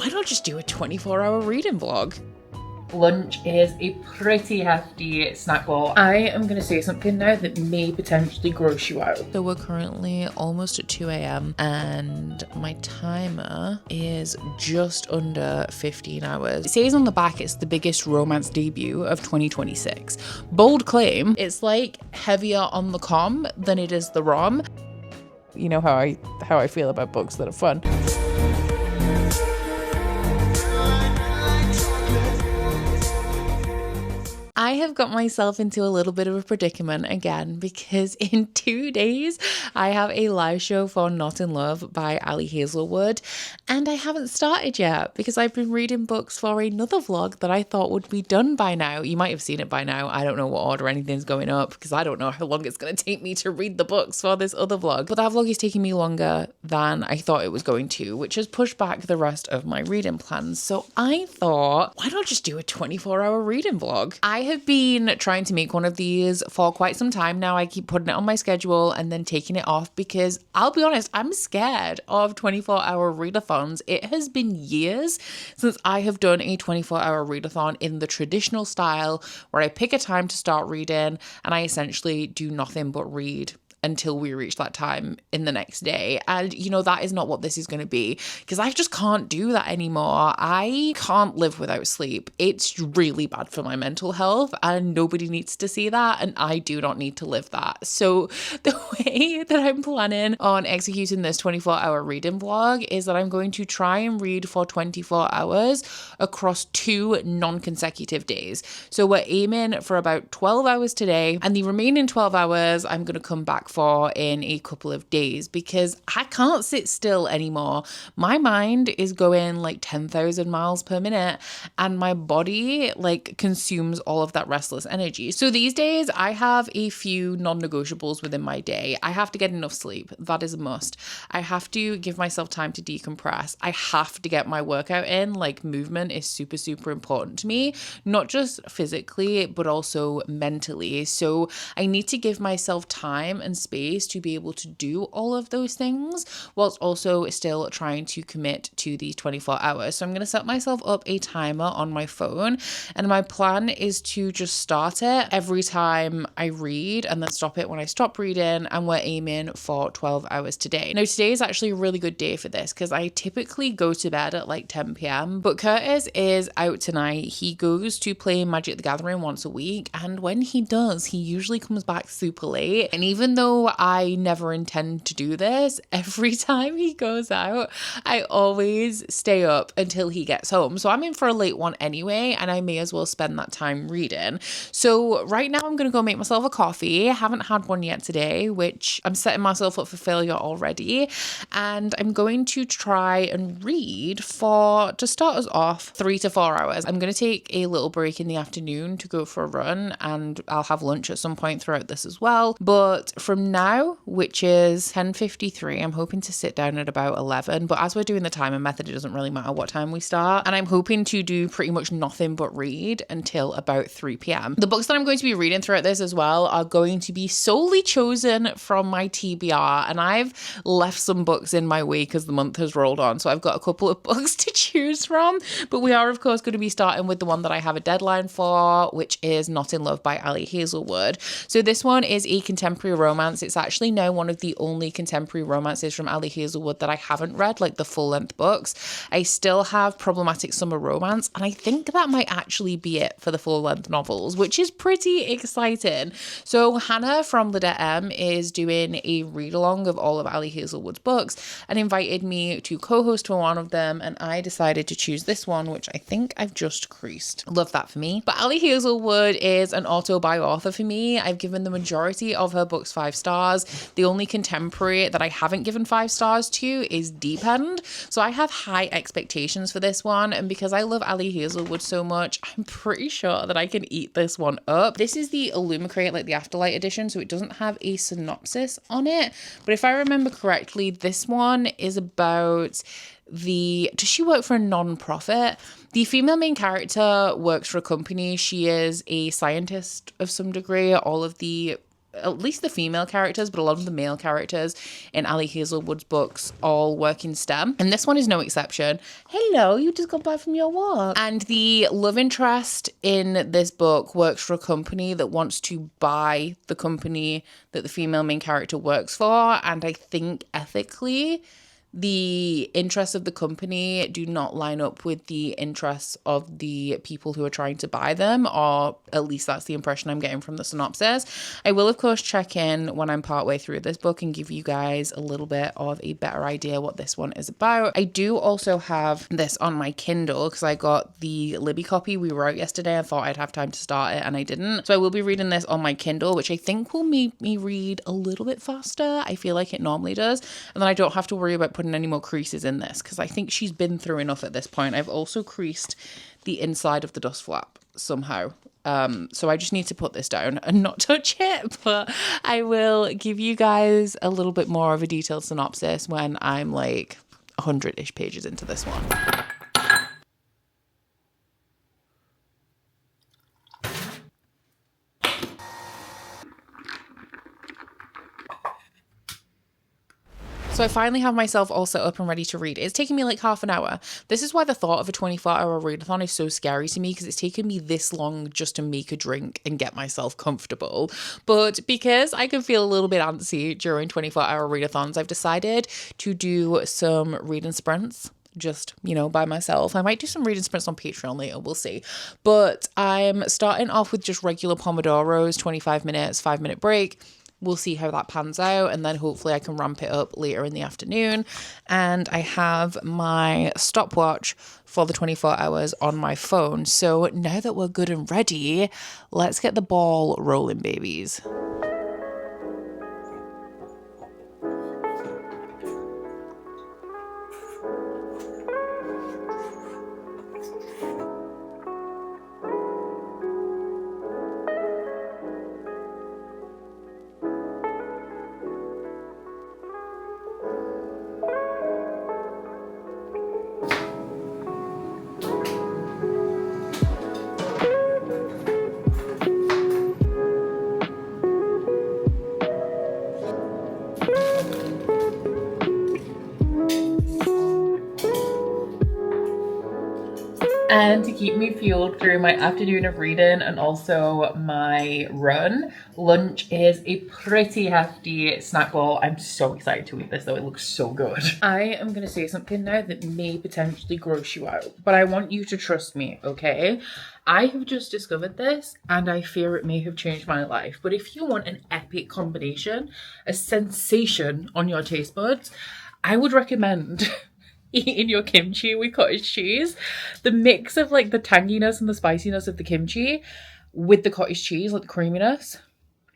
why not just do a 24-hour reading vlog? Lunch is a pretty hefty snack bowl. I am going to say something now that may potentially gross you out. So we're currently almost at 2 a.m. and my timer is just under 15 hours. It says on the back it's the biggest romance debut of 2026. Bold claim. It's like heavier on the com than it is the rom. You know how I feel about books that are fun. I have got myself into a little bit of a predicament again because in 2 days I have a live show for Not in Love by Ali Hazelwood and I haven't started yet because I've been reading books for another vlog that I thought would be done by now. You might have seen it by now. I don't know what order anything's going up because I don't know how long it's going to take me to read the books for this other vlog. But that vlog is taking me longer than I thought it was going to, which has pushed back the rest of my reading plans. So I thought, why not just do a 24-hour reading vlog? I have been trying to make one of these for quite some time now. I keep putting it on my schedule and then taking it off because I'll be honest, I'm scared of 24-hour readathons. It has been years since I have done a 24-hour readathon in the traditional style where I pick a time to start reading and I essentially do nothing but read until we reach that time in the next day. And you know, that is not what this is going to be because I just can't do that anymore. I can't live without sleep. It's really bad for my mental health and nobody needs to see that and I do not need to live that. So the way that I'm planning on executing this 24-hour reading vlog is that I'm going to try and read for 24 hours across 2 non-consecutive days. So we're aiming for about 12 hours today and the remaining 12 hours I'm going to come back for in a couple of days because I can't sit still anymore. My mind is going like 10,000 miles per minute and my body like consumes all of that restless energy. So these days I have a few non-negotiables within my day. I have to get enough sleep. That is a must. I have to give myself time to decompress. I have to get my workout in. Like movement is super, super important to me, not just physically, but also mentally. So I need to give myself time and space to be able to do all of those things whilst also still trying to commit to these 24 hours. So I'm going to set myself up a timer on my phone and my plan is to just start it every time I read and then stop it when I stop reading, and we're aiming for 12 hours today. Now today is actually a really good day for this because I typically go to bed at like 10 p.m. but Curtis is out tonight. He goes to play Magic the Gathering once a week and when he does he usually comes back super late, and even though I never intend to do this, every time he goes out, I always stay up until he gets home. So I'm in for a late one anyway, and I may as well spend that time reading. So right now I'm going to go make myself a coffee. I haven't had one yet today, which I'm setting myself up for failure already. And I'm going to try and read for, to start us off, 3 to 4 hours. I'm going to take a little break in the afternoon to go for a run, and I'll have lunch at some point throughout this as well. But from now, which is 10:53, I'm hoping to sit down at about 11, but as we're doing the timer method, it doesn't really matter what time we start, and I'm hoping to do pretty much nothing but read until about 3 p.m. The books that I'm going to be reading throughout this as well are going to be solely chosen from my TBR, and I've left some books in my wake as the month has rolled on, so I've got a couple of books to choose from, but we are of course going to be starting with the one that I have a deadline for, which is Not in Love by Ali Hazelwood. So this one is a contemporary romance. It's actually now one of the only contemporary romances from Ali Hazelwood that I haven't read, like the full-length books. I still have Problematic Summer Romance, and I think that might actually be it for the full-length novels, which is pretty exciting. So Hannah from Ladette M is doing a read-along of all of Ali Hazelwood's books and invited me to co-host for one of them, and I decided to choose this one, which I think I've just creased. Love that for me. But Ali Hazelwood is an auto-buy author for me. I've given the majority of her books 5 stars. The only contemporary that I haven't given 5 stars to is Deep End. So I have high expectations for this one. And because I love Ali Hazelwood so much, I'm pretty sure that I can eat this one up. This is the Illumicrate, like the Afterlight edition. So it doesn't have a synopsis on it. But if I remember correctly, this one is about does she work for a non-profit? The female main character works for a company. She is a scientist of some degree. All of the at least the female characters, but a lot of the male characters in Ali Hazelwood's books all work in STEM. And this one is no exception. Hello, you just got back from your walk. And the love interest in this book works for a company that wants to buy the company that the female main character works for. And I think ethically, the interests of the company do not line up with the interests of the people who are trying to buy them, or at least that's the impression I'm getting from the synopsis. I will, of course, check in when I'm partway through this book and give you guys a little bit of a better idea what this one is about. I do also have this on my Kindle because I got the Libby copy we wrote yesterday. I thought I'd have time to start it and I didn't. So I will be reading this on my Kindle, which I think will make me read a little bit faster. I feel like it normally does. And then I don't have to worry about putting any more creases in this because I think she's been through enough at this point. I've also creased the inside of the dust flap somehow. So I just need to put this down and not touch it, but I will give you guys a little bit more of a detailed synopsis when I'm like 100-ish pages into this one. So I finally have myself all set up and ready to read. It's taken me like half an hour. This is why the thought of a 24-hour readathon is so scary to me, because it's taken me this long just to make a drink and get myself comfortable. But because I can feel a little bit antsy during 24-hour readathons, I've decided to do some reading sprints. Just, by myself. I might do some reading sprints on Patreon later, we'll see. But I'm starting off with just regular Pomodoros, 25 minutes, 5-minute break. We'll see how that pans out, and then hopefully I can ramp it up later in the afternoon. And I have my stopwatch for the 24 hours on my phone. So now that we're good and ready, let's get the ball rolling, babies. And to keep me fueled through my afternoon of reading and also my run, lunch is a pretty hefty snack bowl. I'm so excited to eat this though, it looks so good. I am going to say something now that may potentially gross you out, but I want you to trust me, okay? I have just discovered this and I fear it may have changed my life. But if you want an epic combination, a sensation on your taste buds, I would recommend eating your kimchi with cottage cheese. The mix of like the tanginess and the spiciness of the kimchi with the cottage cheese, like the creaminess,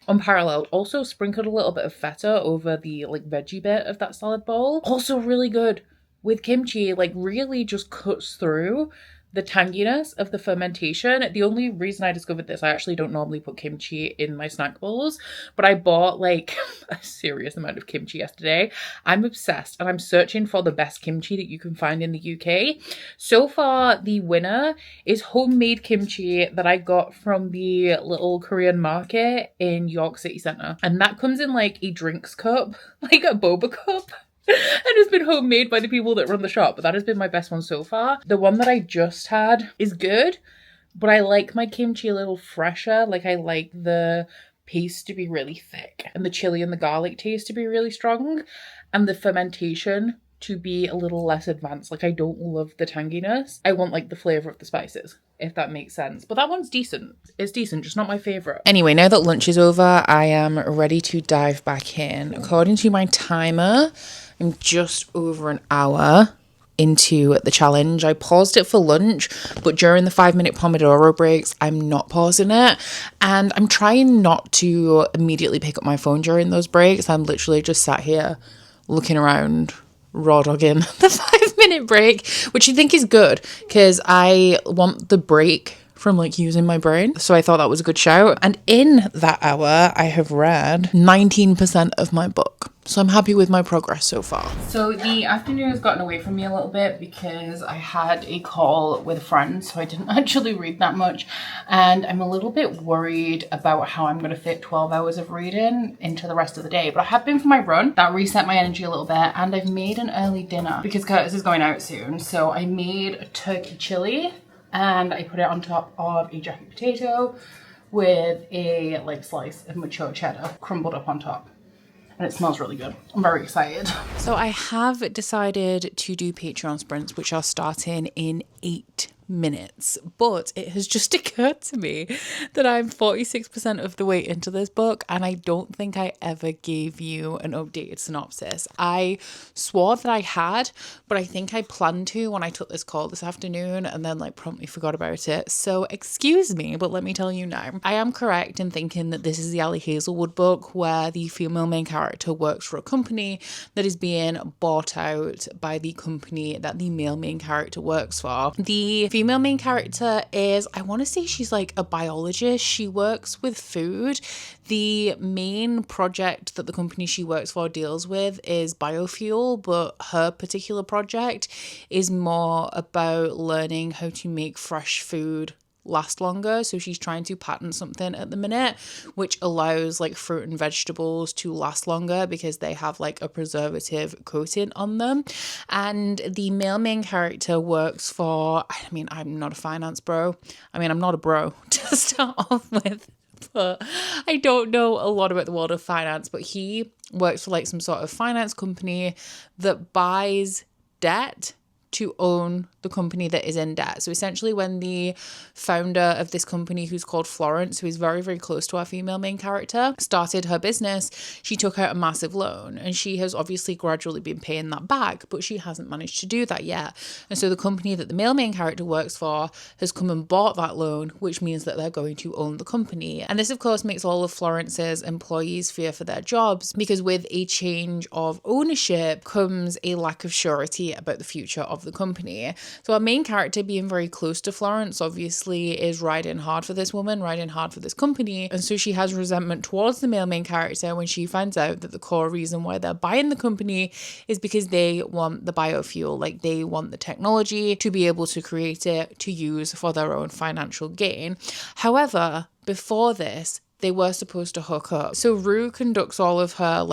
unparalleled. Also sprinkled a little bit of feta over the like veggie bit of that salad bowl. Also really good with kimchi, like really just cuts through the tanginess of the fermentation. The only reason I discovered this, I actually don't normally put kimchi in my snack bowls, but I bought like a serious amount of kimchi yesterday. I'm obsessed and I'm searching for the best kimchi that you can find in the UK. So far, the winner is homemade kimchi that I got from the little Korean market in York City Centre. And that comes in like a drinks cup, like a boba cup. And it's been homemade by the people that run the shop, but that has been my best one so far. The one that I just had is good, but I like my kimchi a little fresher. Like I like the paste to be really thick and the chili and the garlic taste to be really strong and the fermentation to be a little less advanced. Like I don't love the tanginess. I want like the flavour of the spices, if that makes sense. But that one's decent. It's decent, just not my favourite. Anyway, now that lunch is over, I am ready to dive back in. According to my timer, I'm just over an hour into the challenge. I paused it for lunch, but during the 5-minute Pomodoro breaks, I'm not pausing it. And I'm trying not to immediately pick up my phone during those breaks. I'm literally just sat here looking around, raw dogging the 5-minute break, which I think is good because I want the break from like using my brain. So I thought that was a good shout. And in that hour, I have read 19% of my book. So I'm happy with my progress so far. So the afternoon has gotten away from me a little bit because I had a call with a friend, so I didn't actually read that much. And I'm a little bit worried about how I'm going to fit 12 hours of reading into the rest of the day. But I have been for my run. That reset my energy a little bit. And I've made an early dinner because Curtis is going out soon. So I made a turkey chili and I put it on top of a jacket potato with a slice of mature cheddar crumbled up on top. And it smells really good. I'm very excited. So I have decided to do Patreon sprints, which are starting in 8 minutes, but it has just occurred to me that I'm 46% of the way into this book and I don't think I ever gave you an updated synopsis. I swore that I had, but I think I planned to when I took this call this afternoon and then promptly forgot about it. So excuse me, but let me tell you now. I am correct in thinking that this is the Ali Hazelwood book where the female main character works for a company that is being bought out by the company that the male main character works for. The female main character is, I want to say she's a biologist. She works with food. The main project that the company she works for deals with is biofuel, but her particular project is more about learning how to make fresh food last longer. So she's trying to patent something at the minute which allows fruit and vegetables to last longer because they have a preservative coating on them. And the male main character works for, I'm not a finance bro. I'm not a bro to start off with, but I don't know a lot about the world of finance, but he works for some sort of finance company that buys debt to own the company that is in debt. So essentially when the founder of this company, who's called Florence, who is very, very close to our female main character, started her business, she took out a massive loan and she has obviously gradually been paying that back, but she hasn't managed to do that yet. And so the company that the male main character works for has come and bought that loan, which means that they're going to own the company. And this of course makes all of Florence's employees fear for their jobs because with a change of ownership comes a lack of surety about the future of the company. So our main character, being very close to Florence, obviously is riding hard for this woman, riding hard for this company. And so she has resentment towards the male main character when she finds out that the core reason why they're buying the company is because they want the biofuel, they want the technology to be able to create it to use for their own financial gain. However, before this, they were supposed to hook up. So Rue conducts all of her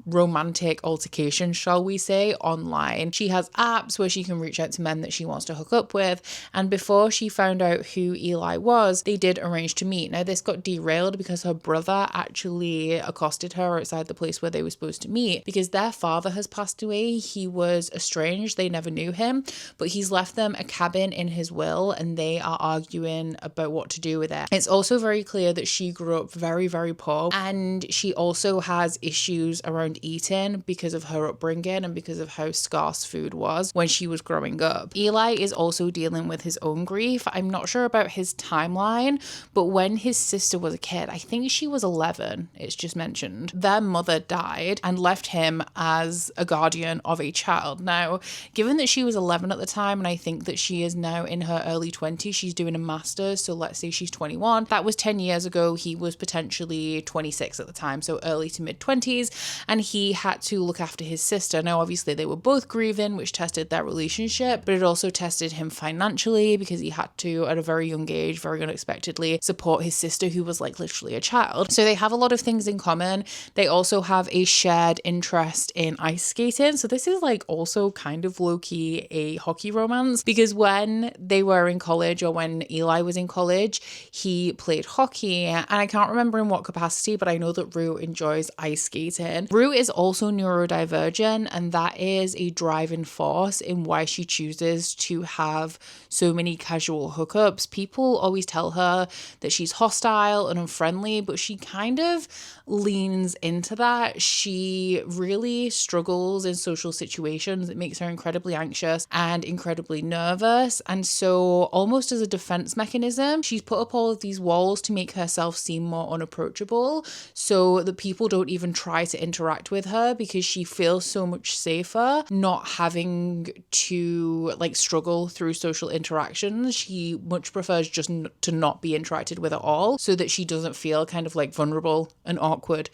romantic altercations, shall we say, online. She has apps where she can reach out to men that she wants to hook up with. And before she found out who Eli was, they did arrange to meet. Now this got derailed because her brother actually accosted her outside the place where they were supposed to meet because their father has passed away. He was estranged. They never knew him, but he's left them a cabin in his will and they are arguing about what to do with it. It's also very clear that she grew up very, very poor and she also has issues around eating because of her upbringing and because of how scarce food was when she was growing up. Eli is also dealing with his own grief. I'm not sure about his timeline, but when his sister was a kid, I think she was 11, it's just mentioned, their mother died and left him as a guardian of a child. Now, given that she was 11 at the time and I think that she is now in her early 20s, she's doing a master's, so let's say she's 21. That was 10 years ago. He was potentially 26 at the time, so early to mid 20s, and he had to look after his sister. Now obviously they were both grieving, which tested their relationship, but it also tested him financially because he had to, at a very young age, very unexpectedly, support his sister who was literally a child. So they have a lot of things in common. They also have a shared interest in ice skating, so this is also kind of low-key a hockey romance because when they were in college, or when Eli was in college, he played hockey, and I can't remember in what capacity, but I know that Rue enjoys ice skating. Rue is also neurodivergent, and that is a driving force in why she chooses to have so many casual hookups. People always tell her that she's hostile and unfriendly, but she kind of leans into that. She really struggles in social situations. It makes her incredibly anxious and incredibly nervous. And so almost as a defense mechanism, she's put up all of these walls to make herself seem more unapproachable so that people don't even try to interact with her because she feels so much safer not having to struggle through social interactions. She much prefers just to not be interacted with at all so that she doesn't feel kind of vulnerable and awkward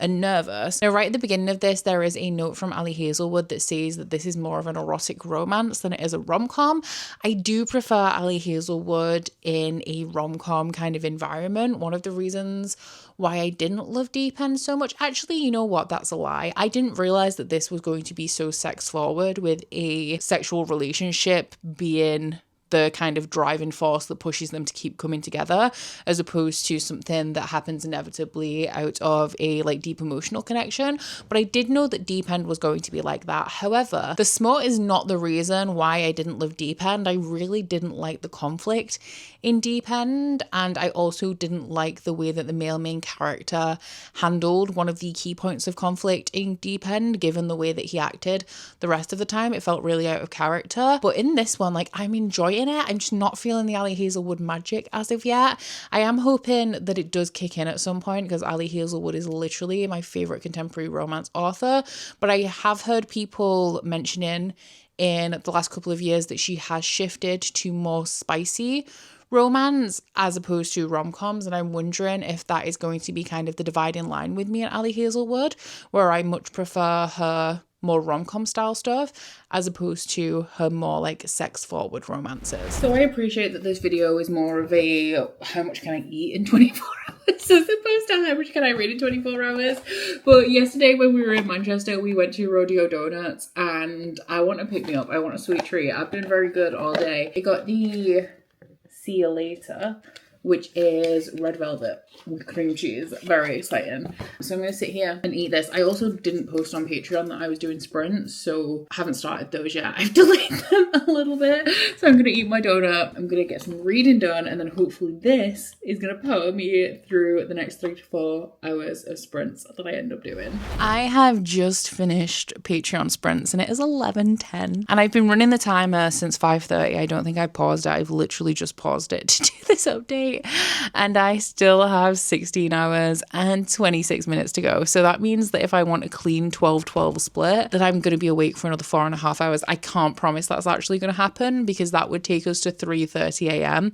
and nervous. Now, right at the beginning of this, there is a note from Ali Hazelwood that says that this is more of an erotic romance than it is a rom-com. I do prefer Ali Hazelwood in a rom-com kind of environment. One of the reasons why I didn't love Deep End so much, actually, you know what, that's a lie. I didn't realize that this was going to be so sex forward, with a sexual relationship being the kind of driving force that pushes them to keep coming together, as opposed to something that happens inevitably out of a like deep emotional connection. But I did know that Deep End was going to be like that. However, the smut is not the reason why I didn't love Deep End. I really didn't like the conflict in Deep End, and I also didn't like the way that the male main character handled one of the key points of conflict in Deep End, given the way that he acted the rest of the time. It felt really out of character. But in this one, like, I'm enjoying it. I'm just not feeling the Ali Hazelwood magic as of yet. I am hoping that it does kick in at some point, because Ali Hazelwood is literally my favorite contemporary romance author. But I have heard people mentioning in the last couple of years that she has shifted to more spicy romance as opposed to rom-coms, and I'm wondering if that is going to be kind of the dividing line with me and Ali Hazelwood, where I much prefer her more rom-com style stuff as opposed to her more like sex forward romances. So I appreciate that this video is more of a how much can I eat in 24 hours as opposed to how much can I read in 24 hours. But yesterday when we were in Manchester, we went to Rodeo Donuts, and I want to pick me up. I want a sweet treat. I've been very good all day. I got the See You Later, which is red velvet with cream cheese. Very exciting. So I'm going to sit here and eat this. I also didn't post on Patreon that I was doing sprints, so I haven't started those yet. I've delayed them a little bit. So I'm going to eat my donut. I'm going to get some reading done, and then hopefully this is going to power me through the next 3 to 4 hours of sprints that I end up doing. I have just finished Patreon sprints, and it is 11:10, and I've been running the timer since 5:30. I don't think I paused it. I've literally just paused it to do this update, and I still have 16 hours and 26 minutes to go. So that means that if I want a clean 12-12 split, that I'm going to be awake for another 4.5 hours. I can't promise that's actually going to happen, because that would take us to 3:30 a.m.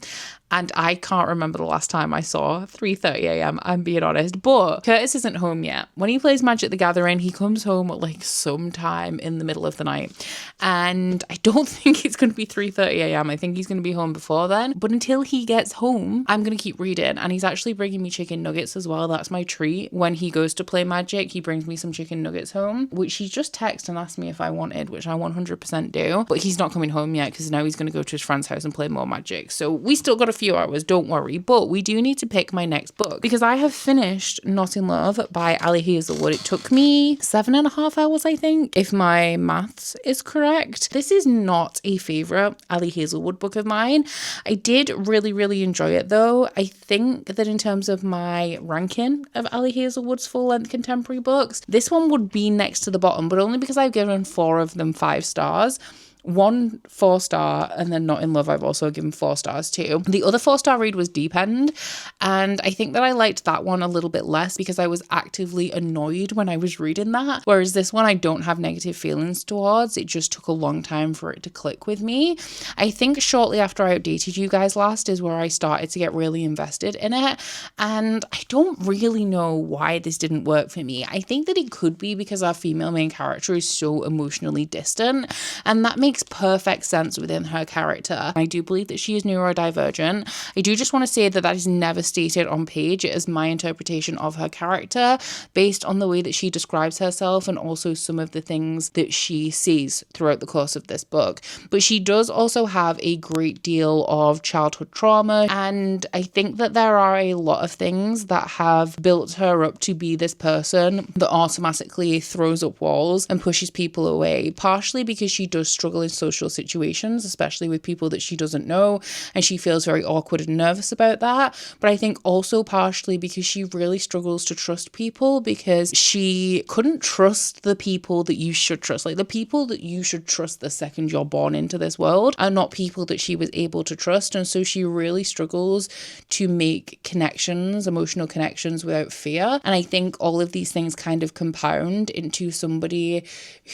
And I can't remember the last time I saw 3:30 a.m. I'm being honest. But Curtis isn't home yet. When he plays Magic the Gathering, he comes home at like sometime in the middle of the night. And I don't think it's going to be 3:30 a.m. I think he's going to be home before then. But until he gets home, I'm going to keep reading. And he's actually bringing me chicken nuggets as well. That's my treat. When he goes to play Magic, he brings me some chicken nuggets home, which he just texted and asked me if I wanted, which I 100% do. But he's not coming home yet, because now he's going to go to his friend's house and play more Magic. So we still got a few hours, don't worry. But we do need to pick my next book, because I have finished Not in Love by Ali Hazelwood. It took me 7.5 hours, I think, if my maths is correct. This is not a favourite Ali Hazelwood book of mine. I did really enjoy it though. I think that in terms of my ranking of Ali Hazelwood's full-length contemporary books, this one would be next to the bottom, but only because I've given 4 of them 5 stars. 1 4-star, and then Not in Love I've also given 4 stars too. The other 4-star read was Deep End, and I think that I liked that one a little bit less because I was actively annoyed when I was reading that, whereas this one I don't have negative feelings towards. It just took a long time for it to click with me. I think shortly after I updated you guys last is where I started to get really invested in it, and I don't really know why this didn't work for me. I think that it could be because our female main character is so emotionally distant, and that makes perfect sense within her character. I do believe that she is neurodivergent. I do just want to say that that is never stated on page. It is my interpretation of her character based on the way that she describes herself and also some of the things that she sees throughout the course of this book. But she does also have a great deal of childhood trauma, and I think that there are a lot of things that have built her up to be this person that automatically throws up walls and pushes people away, partially because she does struggle in social situations, especially with people that she doesn't know, and she feels very awkward and nervous about that. But I think also partially because she really struggles to trust people, because she couldn't trust the people that you should trust. Like, the people that you should trust the second you're born into this world are not people that she was able to trust, and so she really struggles to make connections, emotional connections, without fear. And I think all of these things kind of compound into somebody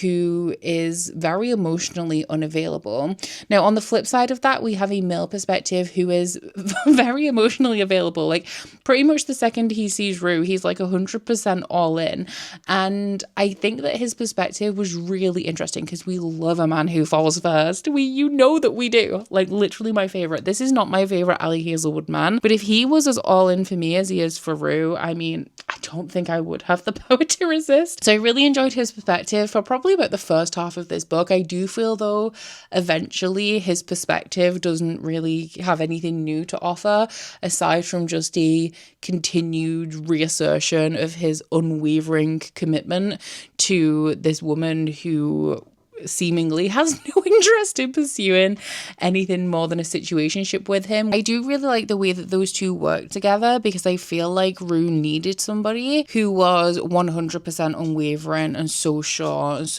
who is very emotionally emotionally unavailable. Now, on the flip side of that, we have a male perspective who is very emotionally available. Like, pretty much the second he sees Rue, he's like 100% all in. And I think that his perspective was really interesting because we love a man who falls first. You know that we do. Like, literally my favorite. This is not my favorite Ali Hazelwood man, but if he was as all in for me as he is for Rue, I mean, I don't think I would have the power to resist. So I really enjoyed his perspective for probably about the first half of this book. I do feel though eventually his perspective doesn't really have anything new to offer aside from just a continued reassertion of his unwavering commitment to this woman who seemingly has no interest in pursuing anything more than a situationship with him. I do really like the way that those two work together because I feel like Rue needed somebody who was 100% unwavering and so sure and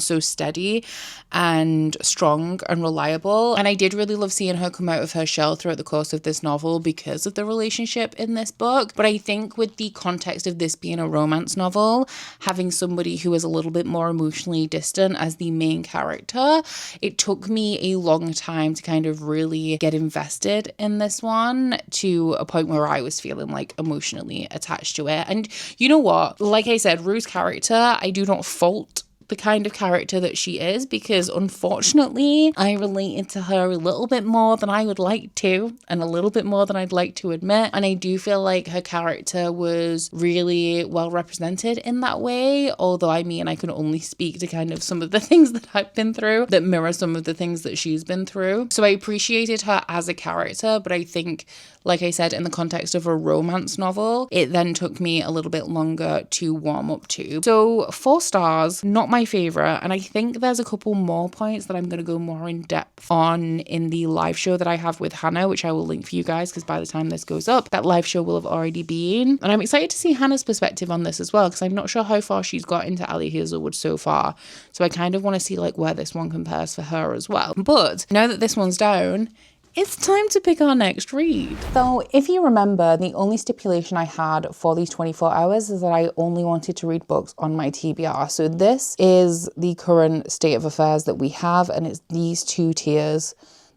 so steady and strong and reliable. And I did really love seeing her come out of her shell throughout the course of this novel because of the relationship in this book. But I think with the context of this being a romance novel, having somebody who is a little bit more emotionally distant as the main character, it took me a long time to kind of really get invested in this one to a point where I was feeling like emotionally attached to it. And you know what? Like I said, Rue's character, I do not fault the kind of character that she is because unfortunately I related to her a little bit more than I would like to and a little bit more than I'd like to admit, and I do feel like her character was really well represented in that way, although I mean I can only speak to kind of some of the things that I've been through that mirror some of the things that she's been through. So I appreciated her as a character, but I think, like I said, in the context of a romance novel, it then took me a little bit longer to warm up to. So 4 stars, not my favorite, and I think there's a couple more points that I'm going to go more in depth on in the live show that I have with Hannah, which I will link for you guys because by the time this goes up, that live show will have already been. And I'm excited to see Hannah's perspective on this as well because I'm not sure how far she's got into Ali Hazelwood so far. So I kind of want to see like where this one compares for her as well. But now that this one's down, it's time to pick our next read. So if you remember, the only stipulation I had for these 24 hours is that I only wanted to read books on my TBR. So this is the current state of affairs that we have, and it's these 2 tiers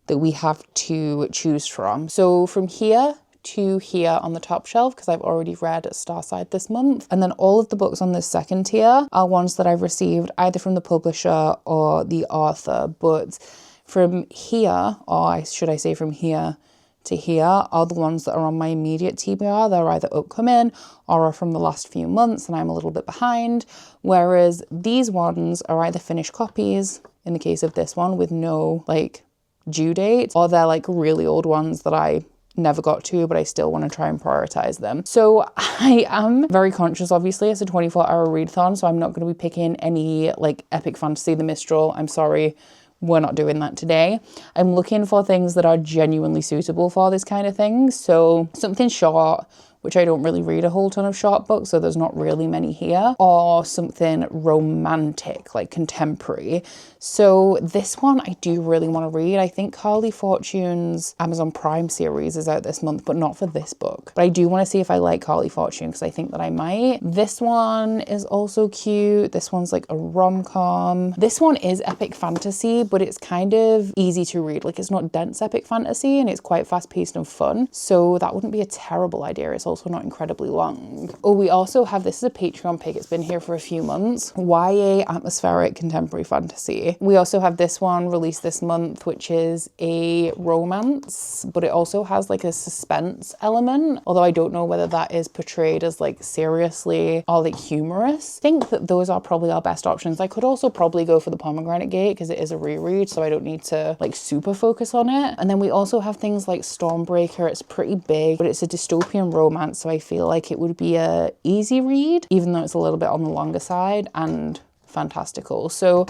that we have to choose from. So from here to here on the top shelf, because I've already read Starside this month, and then all of the books on this second tier are ones that I've received either from the publisher or the author, but from here, or should I say from here to here, are the ones that are on my immediate TBR. They're either upcoming or are from the last few months and I'm a little bit behind. Whereas these ones are either finished copies, in the case of this one, with no like due date, or they're like really old ones that I never got to, but I still want to try and prioritize them. So I am very conscious, obviously, it's a 24-hour readathon, so I'm not going to be picking any like epic fantasy, the Mistral. I'm sorry. We're not doing that today. I'm looking for things that are genuinely suitable for this kind of thing. So something short, which I don't really read a whole ton of short books, so there's not really many here, or something romantic, like contemporary. So this one I do really want to read. I think Carly Fortune's Amazon Prime series is out this month, but not for this book. But I do want to see if I like Carly Fortune because I think that I might. This one is also cute. This one's like a rom-com. This one is epic fantasy, but it's kind of easy to read. Like it's not dense epic fantasy and it's quite fast-paced and fun. So that wouldn't be a terrible idea. It's also not incredibly long. Oh, we also have, this is a Patreon pick. It's been here for a few months. YA atmospheric contemporary fantasy. We also have this one released this month, which is a romance, but it also has like a suspense element, although I don't know whether that is portrayed as like seriously or like humorous. I think that those are probably our best options. I could also probably go for the Pomegranate Gate because it is a reread, so I don't need to like super focus on it. And then we also have things like Stormbreaker. It's pretty big, but it's a dystopian romance, so I feel like it would be a easy read, even though it's a little bit on the longer side, and fantastical. So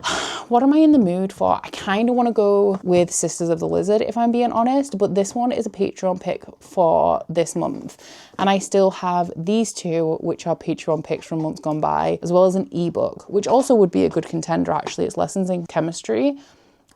what am I in the mood for? I kind of want to go with Sisters of the Lizard, if I'm being honest, but this one is a Patreon pick for this month. And I still have these 2, which are Patreon picks from months gone by, as well as an ebook, which also would be a good contender, actually. It's Lessons in Chemistry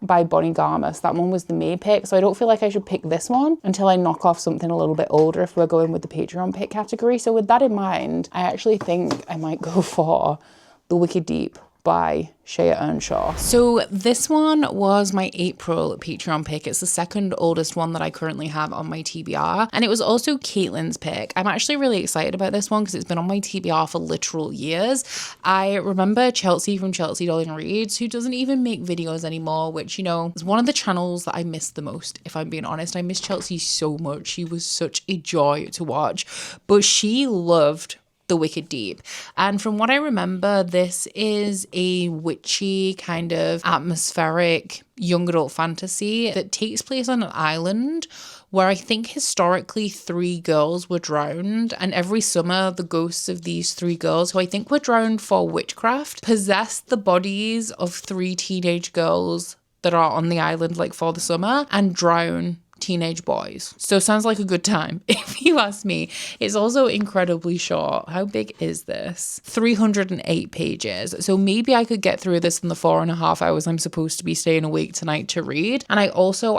by Bonnie Garmus. That one was the May pick, so I don't feel like I should pick this one until I knock off something a little bit older if we're going with the Patreon pick category. So with that in mind, I actually think I might go for The Wicked Deep by Shea Earnshaw. So this one was my April Patreon pick. It's the second oldest one that I currently have on my TBR. And it was also Caitlin's pick. I'm actually really excited about this one because it's been on my TBR for literal years. I remember Chelsea from Chelsea Darling Reads, who doesn't even make videos anymore, which, you know, is one of the channels that I miss the most, if I'm being honest. I miss Chelsea so much. She was such a joy to watch. But she loved The Wicked Deep. And from what I remember, this is a witchy kind of atmospheric young adult fantasy that takes place on an island where I think historically 3 girls were drowned, and every summer the ghosts of these 3 girls, who I think were drowned for witchcraft, possess the bodies of 3 teenage girls that are on the island like for the summer and drown teenage boys. So sounds like a good time, if you ask me. It's also incredibly short. How big is this? 308 pages. So maybe I could get through this in the 4.5 hours I'm supposed to be staying awake tonight to read. And I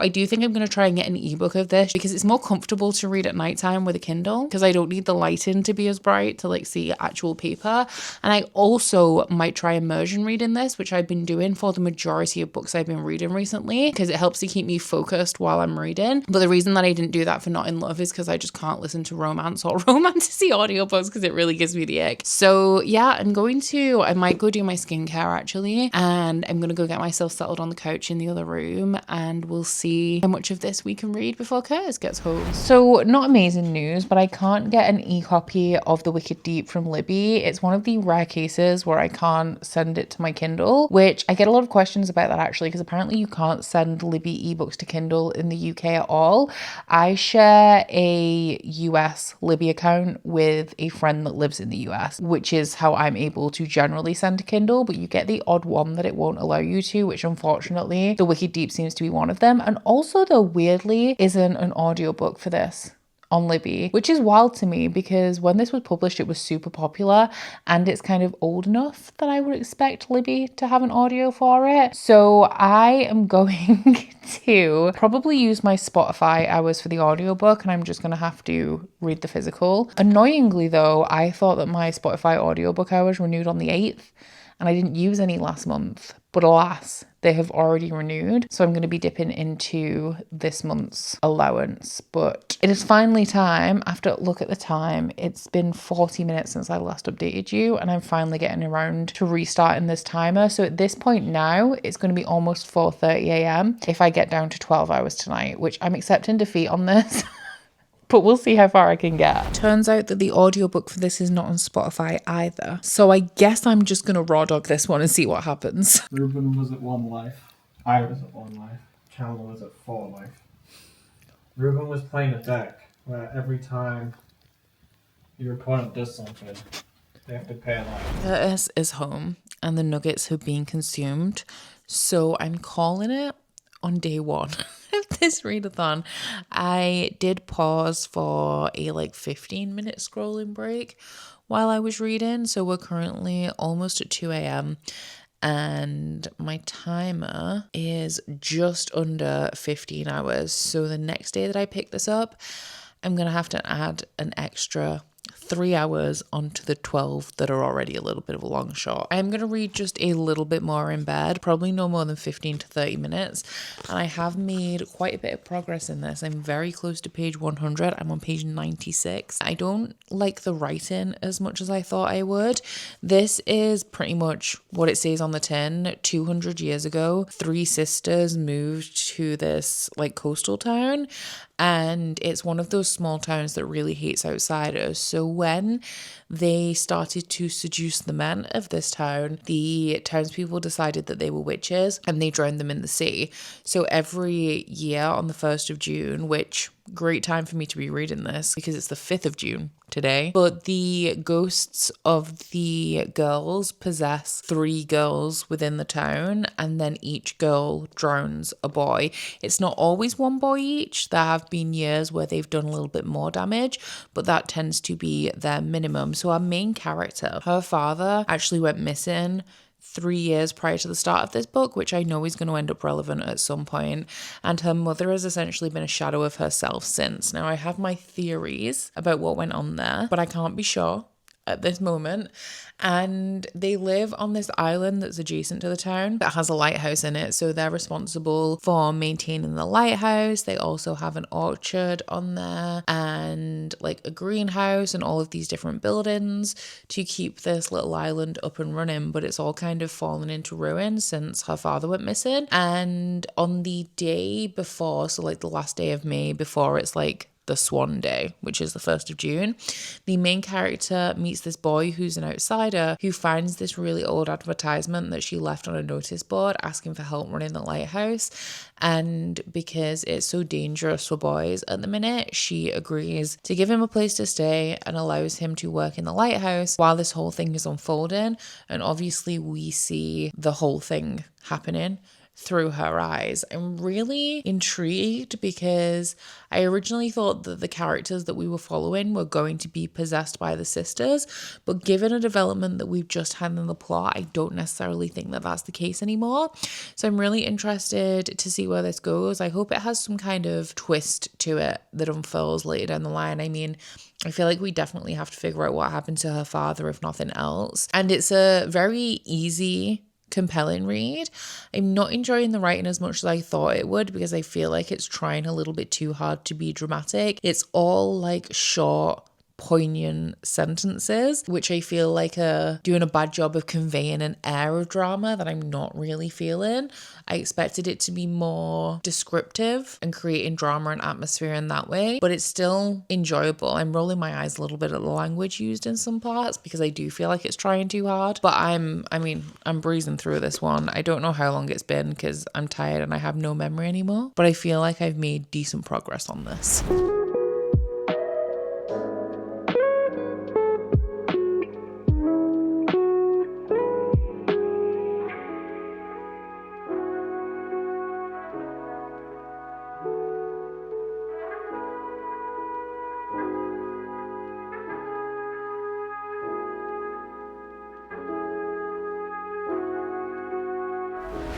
do think I'm going to try and get an ebook of this because it's more comfortable to read at nighttime with a Kindle because I don't need the lighting to be as bright to like see actual paper. And I also might try immersion reading this, which I've been doing for the majority of books I've been reading recently because it helps to keep me focused while I'm reading. But the reason that I didn't do that for Not in Love is because I just can't listen to romance or romantasy audiobooks because it really gives me the ick. So yeah, I might go do my skincare actually, and I'm going to go get myself settled on the couch in the other room, and we'll see how much of this we can read before Curtis gets home. So not amazing news, but I can't get an e-copy of The Wicked Deep from Libby. It's one of the rare cases where I can't send it to my Kindle, which I get a lot of questions about that actually, because apparently you can't send Libby ebooks to Kindle in the UK at all. I share a US Libby account with a friend that lives in the US, which is how I'm able to generally send a Kindle, but you get the odd one that it won't allow you to, which unfortunately The Wicked Deep seems to be one of them. And also there weirdly isn't an audiobook for this on Libby, which is wild to me because when this was published it was super popular and it's kind of old enough that I would expect Libby to have an audio for it. So I am going to probably use my Spotify hours for the audiobook, and I'm just going to have to read the physical. Annoyingly though, I thought that my Spotify audiobook hours renewed on the 8th and I didn't use any last month, but alas, they have already renewed. So I'm going to be dipping into this month's allowance. But it is finally time. After look at the time, it's been 40 minutes since I last updated you, and I'm finally getting around to restarting this timer. So at this point now, it's going to be almost 4:30 a.m. if I get down to 12 hours tonight, which I'm accepting defeat on this. But we'll see how far I can get. Turns out that the audiobook for this is not on Spotify either. So I guess I'm just going to raw dog this one and see what happens. Ruben was at 1 life. I was at 1 life. Chandler was at 4 life. Ruben was playing a deck where every time your opponent does something, they have to pay a life. Curtis is home and the nuggets have been consumed. So I'm calling it on day 1 of this readathon. I did pause for a 15-minute scrolling break while I was reading. So we're currently almost at 2 a.m. and my timer is just under 15 hours. So the next day that I pick this up, I'm going to have to add an extra 3 hours onto the 12 that are already a little bit of a long shot. I'm going to read just a little bit more in bed, probably no more than 15 to 30 minutes. And I have made quite a bit of progress in this. I'm very close to page 100. I'm on page 96. I don't like the writing as much as I thought I would. This is pretty much what it says on the tin. 200 years ago, 3 sisters moved to this coastal town. And it's one of those small towns that really hates outsiders. So when they started to seduce the men of this town, the townspeople decided that they were witches and they drowned them in the sea. So every year on the 1st of June, which great time for me to be reading this because it's the 5th of June today, but the ghosts of the girls possess 3 girls within the town, and then each girl drowns a boy. It's not always 1 boy each. There have been years where they've done a little bit more damage, but that tends to be their minimum. So our main character, her father actually went missing 3 years prior to the start of this book, which I know is going to end up relevant at some point, and her mother has essentially been a shadow of herself since. Now, I have my theories about what went on there, but I can't be sure at this moment, and they live on this island that's adjacent to the town that has a lighthouse in it. So they're responsible for maintaining the lighthouse. They also have an orchard on there and like a greenhouse and all of these different buildings to keep this little island up and running, but it's all kind of fallen into ruin since her father went missing. And on the day before, so like the last day of May, before it's like the Swan Day, which is the 1st of June, the main character meets this boy who's an outsider who finds this really old advertisement that she left on a notice board asking for help running the lighthouse. And because it's so dangerous for boys at the minute, she agrees to give him a place to stay and allows him to work in the lighthouse while this whole thing is unfolding. And obviously we see the whole thing happening through her eyes. I'm really intrigued because I originally thought that the characters that we were following were going to be possessed by the sisters, but given a development that we've just had in the plot, I don't necessarily think that that's the case anymore. So I'm really interested to see where this goes. I hope it has some kind of twist to it that unfurls later down the line. I mean, I feel like we definitely have to figure out what happened to her father, if nothing else. And it's a very easy, compelling read. I'm not enjoying the writing as much as I thought it would because I feel like it's trying a little bit too hard to be dramatic. It's all like short, poignant sentences, which I feel like are doing a bad job of conveying an air of drama that I'm not really feeling. I expected it to be more descriptive and creating drama and atmosphere in that way, but it's still enjoyable. I'm rolling my eyes a little bit at the language used in some parts because I do feel like it's trying too hard, but I'm breezing through this one. I don't know how long it's been because I'm tired and I have no memory anymore, but I feel like I've made decent progress on this.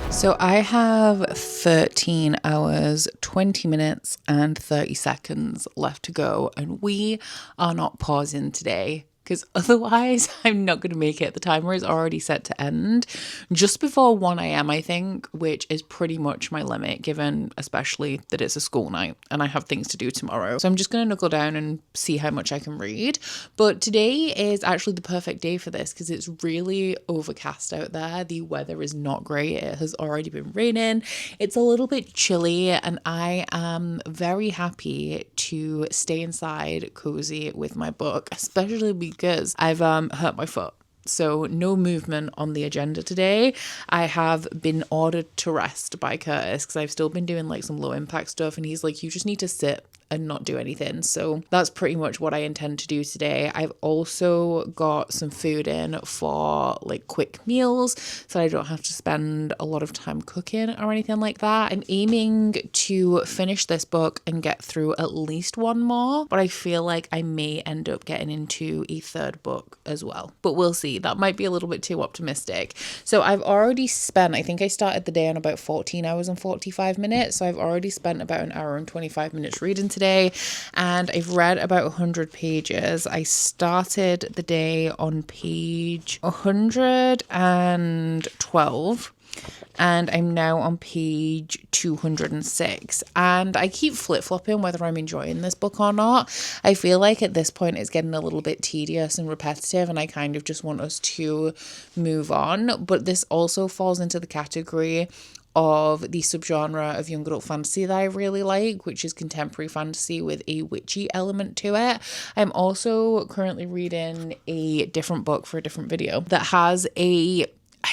So I have 13 hours, 20 minutes and 30 seconds left to go, and we are not pausing today because otherwise I'm not going to make it. The timer is already set to end just before 1 a.m, I think, which is pretty much my limit, given especially that it's a school night and I have things to do tomorrow. So I'm just going to knuckle down and see how much I can read. But today is actually the perfect day for this because it's really overcast out there. The weather is not great. It has already been raining. It's a little bit chilly and I am very happy to stay inside cozy with my book, especially because I've hurt my foot. So no movement on the agenda today. I have been ordered to rest by Curtis because I've still been doing like some low impact stuff and he's like, you just need to sit and not do anything. So that's pretty much what I intend to do today. I've also got some food in for like quick meals so I don't have to spend a lot of time cooking or anything like that. I'm aiming to finish this book and get through at least one more, but I feel like I may end up getting into a third book as well, but we'll see. That might be a little bit too optimistic. So I've already spent, I think I started the day on about 14 hours and 45 minutes. So I've already spent about an hour and 25 minutes reading today and I've read about 100 pages. I started the day on page 112 and I'm now on page 206 and I keep flip-flopping whether I'm enjoying this book or not. I feel like at this point it's getting a little bit tedious and repetitive and I kind of just want us to move on, but this also falls into the category of the subgenre of young adult fantasy that I really like, which is contemporary fantasy with a witchy element to it. I'm also currently reading a different book for a different video that has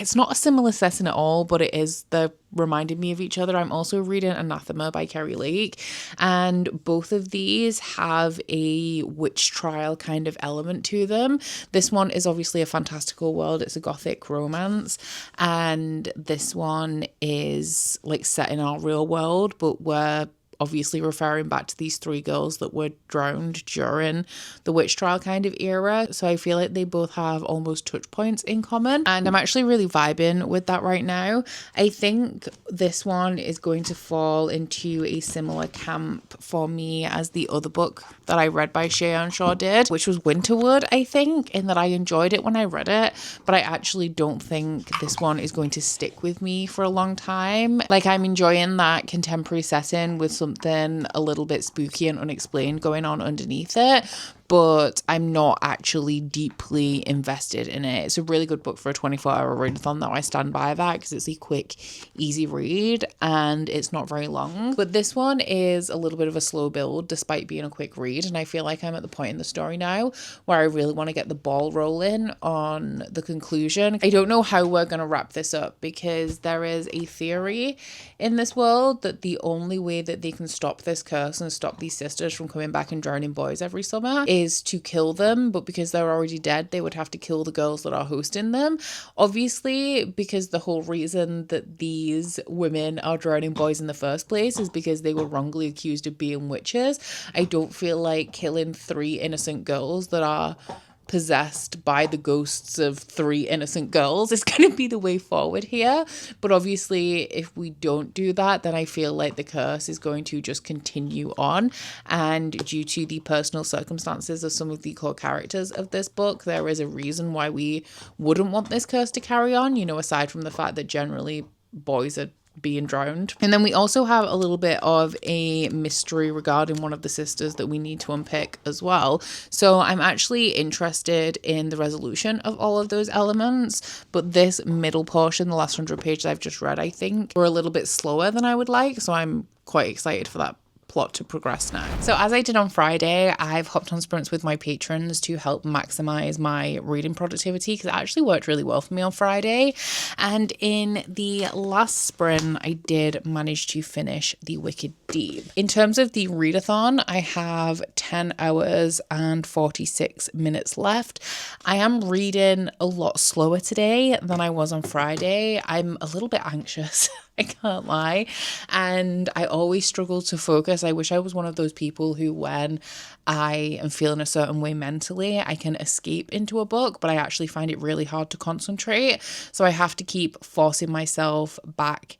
it's not a similar setting at all, but it is, they're reminding me of each other. I'm also reading Anathema by Kerry Lake, and both of these have a witch trial kind of element to them. This one is obviously a fantastical world. It's a gothic romance, and this one is like set in our real world, but we're obviously referring back to these 3 girls that were drowned during the witch trial kind of era. So I feel like they both have almost touch points in common, and I'm actually really vibing with that right now. I think this one is going to fall into a similar camp for me as the other book that I read by Shea Earnshaw did, which was Winterwood, I think, in that I enjoyed it when I read it, but I actually don't think this one is going to stick with me for a long time. Like, I'm enjoying that contemporary setting with something a little bit spooky and unexplained going on underneath it, but I'm not actually deeply invested in it. It's a really good book for a 24-hour readathon, though. I stand by that because it's a quick, easy read and it's not very long. But this one is a little bit of a slow build despite being a quick read, and I feel like I'm at the point in the story now where I really want to get the ball rolling on the conclusion. I don't know how we're going to wrap this up because there is a theory in this world that the only way that they can stop this curse and stop these sisters from coming back and drowning boys every summer is to kill them, but because they're already dead, they would have to kill the girls that are hosting them. Obviously, because the whole reason that these women are drowning boys in the first place is because they were wrongly accused of being witches. I don't feel like killing 3 innocent girls that are possessed by the ghosts of 3 innocent girls is going to be the way forward here. But obviously, if we don't do that, then I feel like the curse is going to just continue on. And due to the personal circumstances of some of the core characters of this book, there is a reason why we wouldn't want this curse to carry on, you know, aside from the fact that generally boys are being drowned. And then we also have a little bit of a mystery regarding one of the sisters that we need to unpick as well. So I'm actually interested in the resolution of all of those elements, but this middle portion, the last 100 pages I've just read, I think were a little bit slower than I would like. So I'm quite excited for that plot to progress now. So as I did on Friday, I've hopped on sprints with my patrons to help maximize my reading productivity because it actually worked really well for me on Friday. And in the last sprint, I did manage to finish The Wicked Deep. In terms of the readathon, I have 10 hours and 46 minutes left. I am reading a lot slower today than I was on Friday. I'm a little bit anxious. I can't lie. And I always struggle to focus. I wish I was one of those people who, when I am feeling a certain way mentally, I can escape into a book, but I actually find it really hard to concentrate. So I have to keep forcing myself back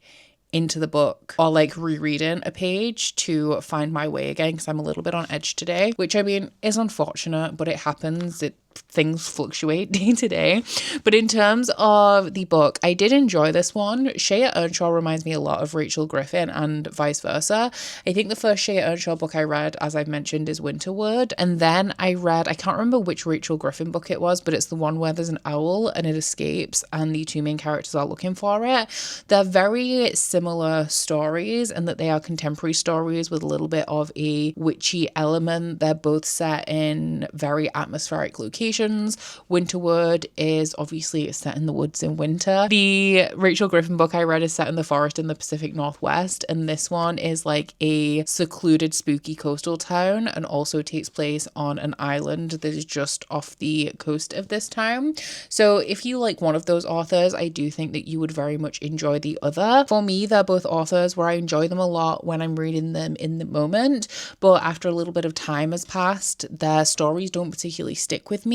into the book or like rereading a page to find my way again because I'm a little bit on edge today, which I mean is unfortunate, but it happens. Things fluctuate day to day. But in terms of the book, I did enjoy this one. Shea Earnshaw reminds me a lot of Rachel Griffin and vice versa. I think the first Shea Earnshaw book I read, as I've mentioned, is Winterwood. And then I can't remember which Rachel Griffin book it was, but it's the one where there's an owl and it escapes and the 2 main characters are looking for it. They're very similar stories in that they are contemporary stories with a little bit of a witchy element. They're both set in very atmospheric locations. Winterwood is obviously set in the woods in winter. The Rachel Griffin book I read is set in the forest in the Pacific Northwest, and this one is like a secluded, spooky coastal town and also takes place on an island that is just off the coast of this town. So if you like one of those authors, I do think that you would very much enjoy the other. For me, they're both authors where I enjoy them a lot when I'm reading them in the moment, but after a little bit of time has passed, their stories don't particularly stick with me.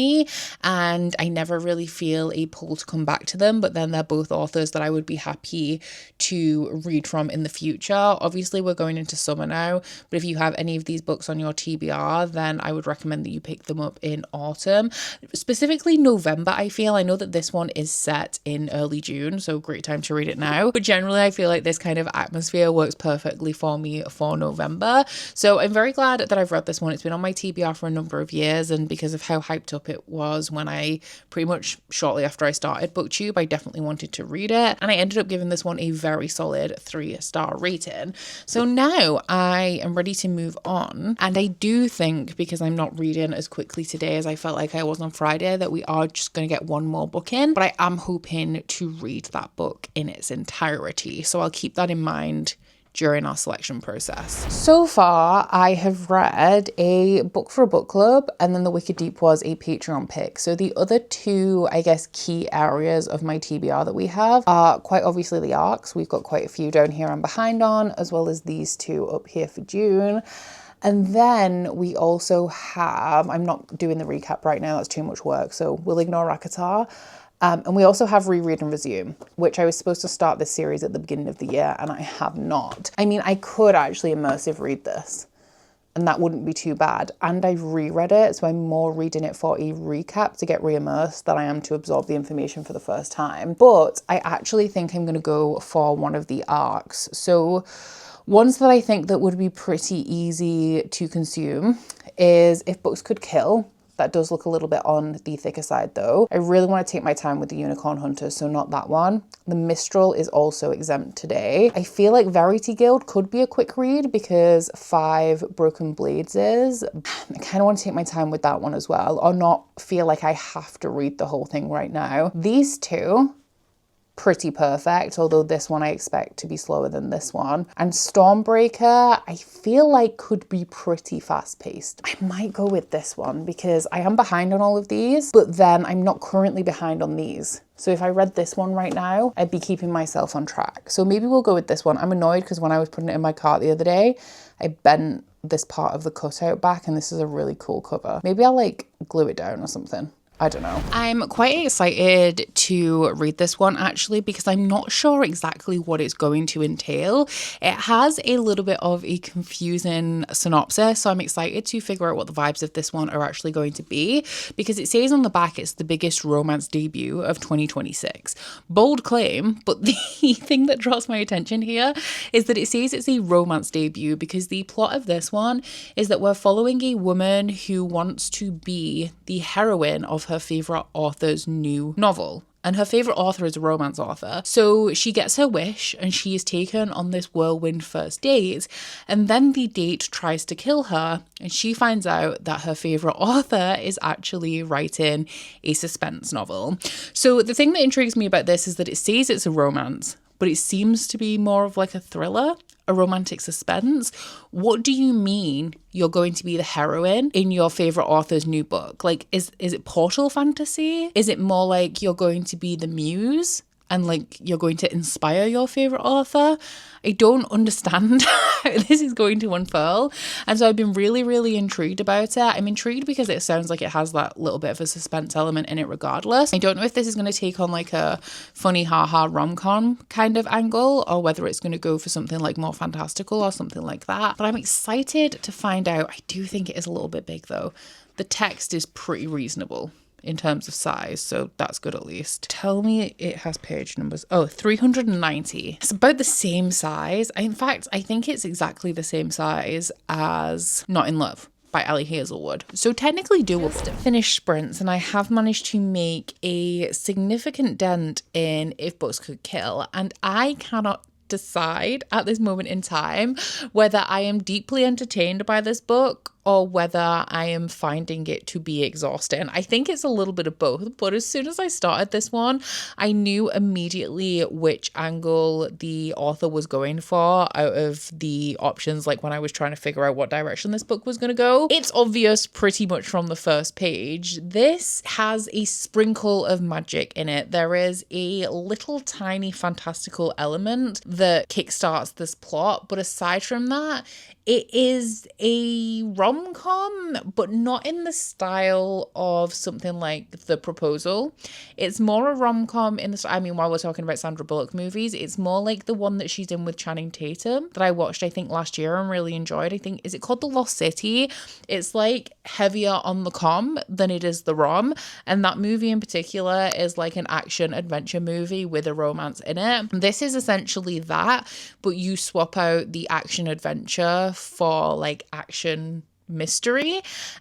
And I never really feel a pull to come back to them, but then they're both authors that I would be happy to read from in the future. Obviously, we're going into summer now, but if you have any of these books on your TBR, then I would recommend that you pick them up in autumn, specifically November. I know that this one is set in early June, so great time to read it now, but generally I feel like this kind of atmosphere works perfectly for me for November. So I'm very glad that I've read this one. It's been on my TBR for a number of years, and because of how hyped up it was when I pretty much shortly after I started BookTube, I definitely wanted to read it, and I ended up giving this one a very solid 3-star rating. So now I am ready to move on, and I do think, because I'm not reading as quickly today as I felt like I was on Friday, that we are just going to get one more book in, but I am hoping to read that book in its entirety, so I'll keep that in mind during our selection process. So far, I have read a book for a book club, and then The Wicked Deep was a Patreon pick. So the other two, I guess, key areas of my TBR that we have are quite obviously the arcs. We've got quite a few down here I'm behind on, as well as these two up here for June. And then we also have, I'm not doing the recap right now, that's too much work, so we'll ignore Rakatar. And we also have Reread and Resume, which I was supposed to start this series at the beginning of the year, and I have not. I mean, I could actually immersive read this, and that wouldn't be too bad. And I've reread it, so I'm more reading it for a recap to get re-immersed than I am to absorb the information for the first time. But I actually think I'm going to go for one of the arcs. So ones that I think that would be pretty easy to consume is If Books Could Kill. That does look a little bit on the thicker side though. I really want to take my time with the Unicorn Hunters, so not that one. The Mistral is also exempt today. I feel like Verity Guild could be a quick read because 5 Broken Blades is. I kind of want to take my time with that one as well, or not feel like I have to read the whole thing right now. These two, pretty perfect, although this one I expect to be slower than this one. And Stormbreaker, I feel like could be pretty fast paced. I might go with this one because I am behind on all of these, but then I'm not currently behind on these. So if I read this one right now, I'd be keeping myself on track. So maybe we'll go with this one. I'm annoyed because when I was putting it in my cart the other day, I bent this part of the cutout back, and this is a really cool cover. Maybe I'll like glue it down or something. I don't know. I'm quite excited to read this one actually because I'm not sure exactly what it's going to entail. It has a little bit of a confusing synopsis, so I'm excited to figure out what the vibes of this one are actually going to be, because it says on the back it's the biggest romance debut of 2026. Bold claim, but the thing that draws my attention here is that it says it's a romance debut because the plot of this one is that we're following a woman who wants to be the heroine of her favorite author's new novel. And her favorite author is a romance author. So she gets her wish and she is taken on this whirlwind first date. And then the date tries to kill her. And she finds out that her favorite author is actually writing a suspense novel. So the thing that intrigues me about this is that it says it's a romance, but it seems to be more of like a thriller, a romantic suspense. What do you mean you're going to be the heroine in your favorite author's new book? Like, is it portal fantasy? Is it more like you're going to be the muse and like you're going to inspire your favorite author? I don't understand how this is going to unfurl. And so I've been really, really intrigued about it. I'm intrigued because it sounds like it has that little bit of a suspense element in it regardless. I don't know if this is going to take on like a funny haha rom-com kind of angle, or whether it's going to go for something like more fantastical or something like that. But I'm excited to find out. I do think it is a little bit big though. The text is pretty reasonable in terms of size, so that's good at least. Tell me it has page numbers. Oh, 390. It's about the same size. In fact, I think it's exactly the same size as Not in Love by Ali Hazelwood. So technically doable. Just finished sprints and I have managed to make a significant dent in If Books Could Kill, and I cannot decide at this moment in time whether I am deeply entertained by this book or whether I am finding it to be exhausting. I think it's a little bit of both, but as soon as I started this one, I knew immediately which angle the author was going for out of the options, like when I was trying to figure out what direction this book was going to go. It's obvious pretty much from the first page. This has a sprinkle of magic in it. There is a little tiny fantastical element that kickstarts this plot, but aside from that, it is a rom-com, but not in the style of something like The Proposal. It's more a rom-com in the, I mean, while we're talking about Sandra Bullock movies, it's more like the one that she's in with Channing Tatum that I watched, I think, last year and really enjoyed. I think, is it called The Lost City? It's like heavier on the com than it is the rom. And that movie in particular is like an action adventure movie with a romance in it. This is essentially that, but you swap out the action adventure for like action mystery,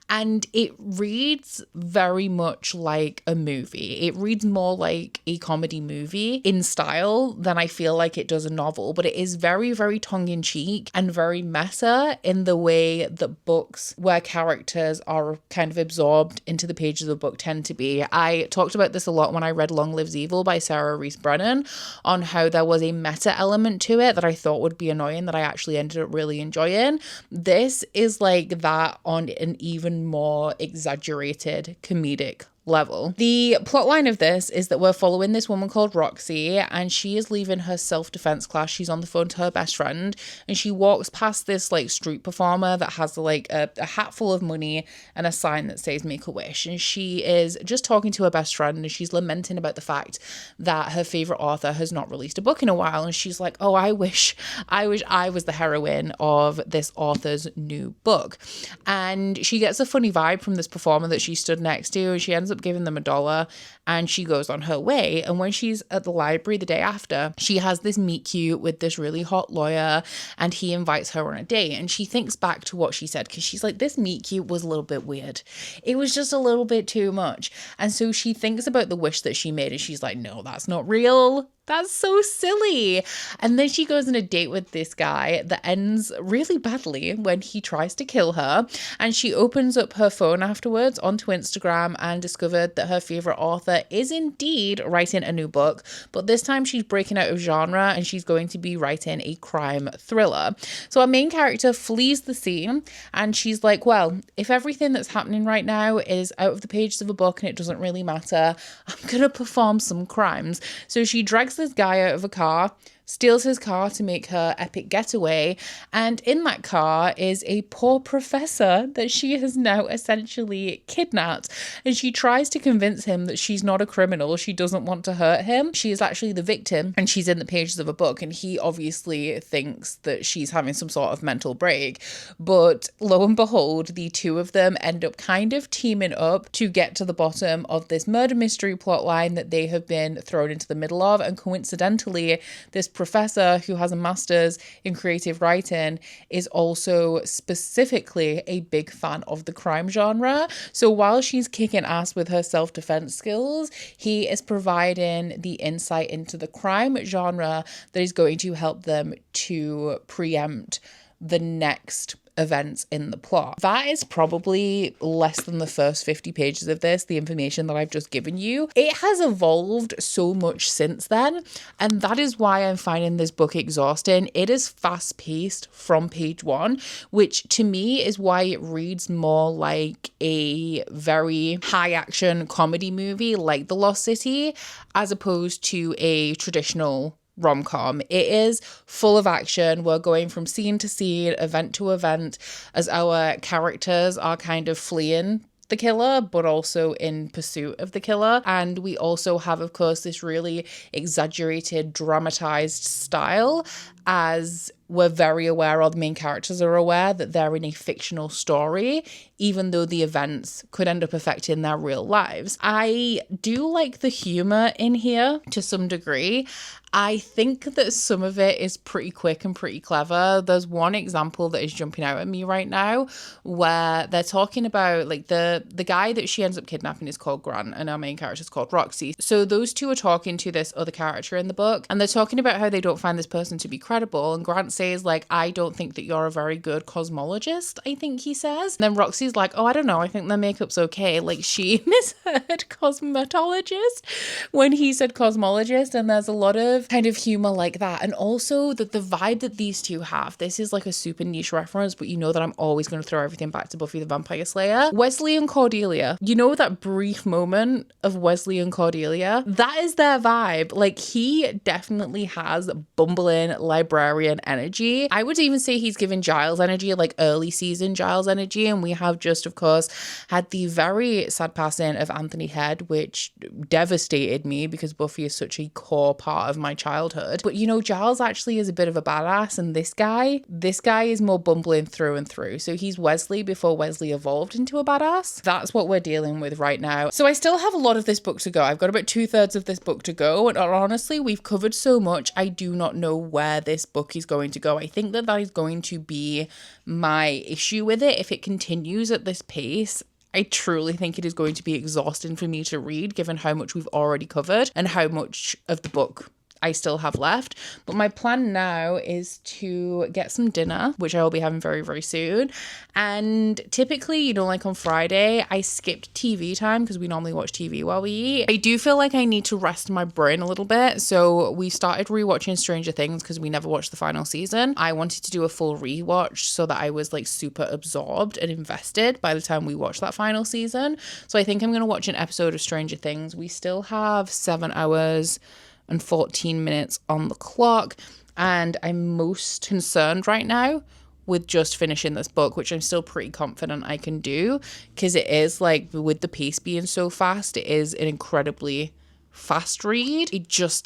and it reads very much like a movie. It reads more like a comedy movie in style than I feel like it does a novel, but it is very, very tongue-in-cheek and very meta in the way that books where characters characters are kind of absorbed into the pages of the book tend to be. I talked about this a lot when I read Long Lives Evil by Sarah Reese Brennan, on how there was a meta element to it that I thought would be annoying that I actually ended up really enjoying. This is like that on an even more exaggerated comedic level. The plotline of this is that we're following this woman called Roxy, and she is leaving her self-defense class. She's on the phone to her best friend, and she walks past this like street performer that has like a hat full of money and a sign that says "Make a Wish." And she is just talking to her best friend, and she's lamenting about the fact that her favorite author has not released a book in a while. And she's like, "Oh, I wish I was the heroine of this author's new book." And she gets a funny vibe from this performer that she stood next to, and she ends up giving them $1, and she goes on her way. And when she's at the library the day after, she has this meet cute with this really hot lawyer, and he invites her on a date. And she thinks back to what she said, because she's like, this meet cute was a little bit weird. It was just a little bit too much. And so she thinks about the wish that she made, and she's like, no, that's not real. That's so silly. And then she goes on a date with this guy that ends really badly when he tries to kill her. And she opens up her phone afterwards onto Instagram and discovered that her favorite author is indeed writing a new book. But this time she's breaking out of genre, and she's going to be writing a crime thriller. So our main character flees the scene, and she's like, well, if everything that's happening right now is out of the pages of a book and it doesn't really matter, I'm going to perform some crimes. So she drags this guy out of a car, steals his car to make her epic getaway, and in that car is a poor professor that she has now essentially kidnapped. And she tries to convince him that she's not a criminal, she doesn't want to hurt him, she is actually the victim, and she's in the pages of a book. And he obviously thinks that she's having some sort of mental break, but lo and behold, the two of them end up kind of teaming up to get to the bottom of this murder mystery plotline that they have been thrown into the middle of. And coincidentally, this professor who has a master's in creative writing is also specifically a big fan of the crime genre. So while she's kicking ass with her self-defense skills, he is providing the insight into the crime genre that is going to help them to preempt the next events in the plot. That is probably less than the first 50 pages of this, the information that I've just given you. It has evolved so much since then, and that is why I'm finding this book exhausting. It is fast-paced from page one, which to me is why it reads more like a very high-action comedy movie like The Lost City, as opposed to a traditional rom-com. It is full of action. We're going from scene to scene, event to event, as our characters are kind of fleeing the killer, but also in pursuit of the killer. And we also have, of course, this really exaggerated, dramatized style, as we're very aware, or the main characters are aware, that they're in a fictional story, even though the events could end up affecting their real lives. I do like the humor in here to some degree. I think that some of it is pretty quick and pretty clever. There's one example that is jumping out at me right now where they're talking about, like, the guy that she ends up kidnapping is called Grant, and our main character is called Roxy. So those two are talking to this other character in the book, and they're talking about how they don't find this person to be credible. And Grant says, like, I don't think that you're a very good cosmologist, I think he says. And then Roxy's like, oh, I don't know, I think their makeup's okay. Like, she misheard cosmetologist when he said cosmologist, and there's a lot of kind of humor like that. And also that the vibe that these two have, this is like a super niche reference, but you know that I'm always going to throw everything back to Buffy the Vampire Slayer. Wesley and Cordelia, you know that brief moment of Wesley and Cordelia? That is their vibe. Like, he definitely has bumbling librarian energy. I would even say he's given Giles energy, like early season Giles energy. And we have just, of course, had the very sad passing of Anthony Head, which devastated me because Buffy is such a core part of my childhood. But you know, Giles actually is a bit of a badass, and this guy is more bumbling through and through. So he's Wesley before Wesley evolved into a badass. That's what we're dealing with right now. So I still have a lot of this book to go. I've got about 2/3 of this book to go, and honestly, we've covered so much, I do not know where this book is going to go. I think that is going to be my issue with it. If it continues at this pace, I truly think it is going to be exhausting for me to read, given how much we've already covered and how much of the book I still have left. But my plan now is to get some dinner, which I will be having very, very soon. And typically, you know, like on Friday, I skipped TV time because we normally watch TV while we eat. I do feel like I need to rest my brain a little bit. So we started rewatching Stranger Things because we never watched the final season. I wanted to do a full rewatch so that I was like super absorbed and invested by the time we watched that final season. So I think I'm going to watch an episode of Stranger Things. We still have 7 hours and 14 minutes on the clock, and I'm most concerned right now with just finishing this book, which I'm still pretty confident I can do, because it is like, with the pace being so fast, it is an incredibly fast read.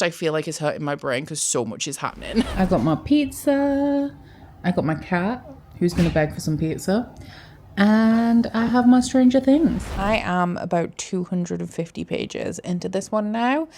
I feel like it's hurting my brain because so much is happening. I got my pizza, I got my cat who's gonna beg for some pizza, and I have my Stranger Things. I am about 250 pages into this one now,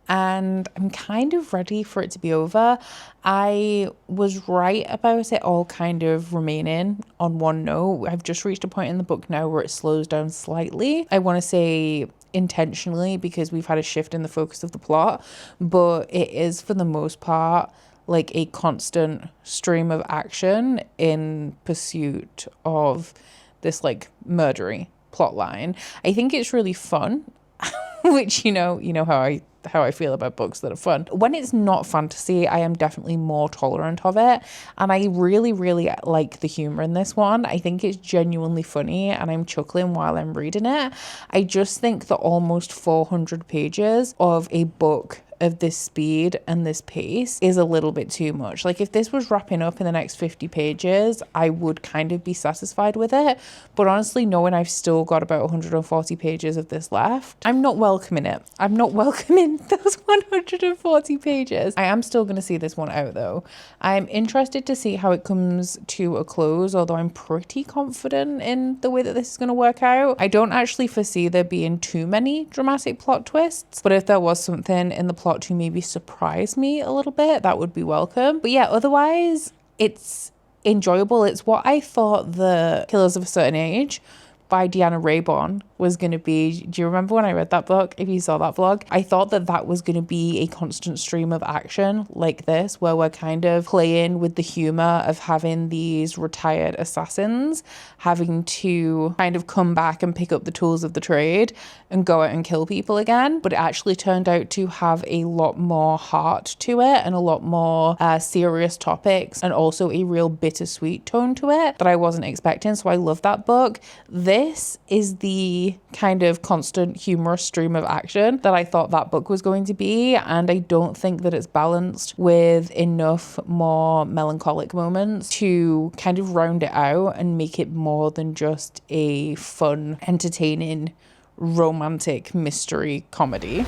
and I'm kind of ready for it to be over. I was right about it all kind of remaining on one note. I've just reached a point in the book now where it slows down slightly. I want to say intentionally because we've had a shift in the focus of the plot, but it is for the most part like a constant stream of action in pursuit of this like murdery plot line. I think it's really fun, which you know how I feel about books that are fun. When it's not fantasy, I am definitely more tolerant of it, and I really like the humor in this one. I think it's genuinely funny and I'm chuckling while I'm reading it. I just think that almost 400 pages of a book of this speed and this pace is a little bit too much. Like if this was wrapping up in the next 50 pages, I would kind of be satisfied with it. But honestly, knowing I've still got about 140 pages of this left, I'm not welcoming it. I'm not welcoming those 140 pages. I am still going to see this one out though. I'm interested to see how it comes to a close, although I'm pretty confident in the way that this is going to work out. I don't actually foresee there being too many dramatic plot twists, but if there was something in the plot to maybe surprise me a little bit, that would be welcome. But yeah, otherwise it's enjoyable. It's what I thought the Killers of a Certain Age by Deanna Rayborn was going to be. Do you remember when I read that book? If you saw that vlog, I thought that that was going to be a constant stream of action like this, where we're kind of playing with the humor of having these retired assassins having to kind of come back and pick up the tools of the trade and go out and kill people again. But it actually turned out to have a lot more heart to it and a lot more serious topics, and also a real bittersweet tone to it that I wasn't expecting. So I love that book. This is the kind of constant humorous stream of action that I thought that book was going to be, and I don't think that it's balanced with enough more melancholic moments to kind of round it out and make it more than just a fun, entertaining, romantic mystery comedy.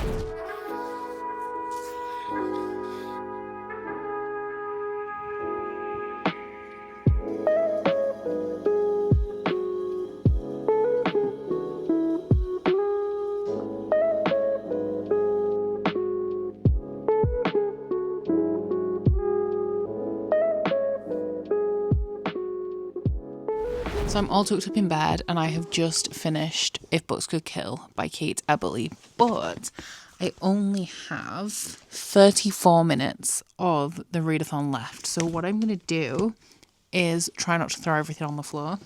So I'm all tucked up in bed and I have just finished If Books Could Kill by Kate Eberly, but I only have 34 minutes of the readathon left. So what I'm going to do is try not to throw everything on the floor,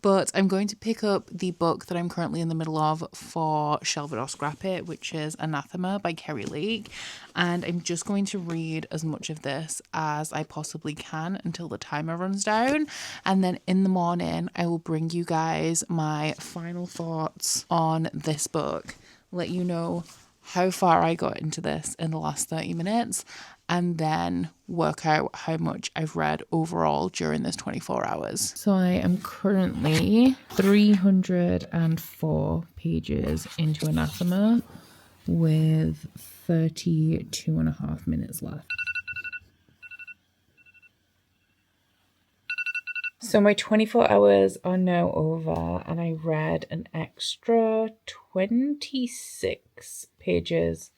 but I'm going to pick up the book that I'm currently in the middle of for Shelve It or Scrap It, which is Anathema by Kerry Lake, and I'm just going to read as much of this as I possibly can until the timer runs down, and then in the morning I will bring you guys my final thoughts on this book, let you know how far I got into this in the last 30 minutes, and then work out how much I've read overall during this 24 hours. So I am currently 304 pages into Anathema with 32 and a half minutes left. So my 24 hours are now over, and I read an extra 26 pages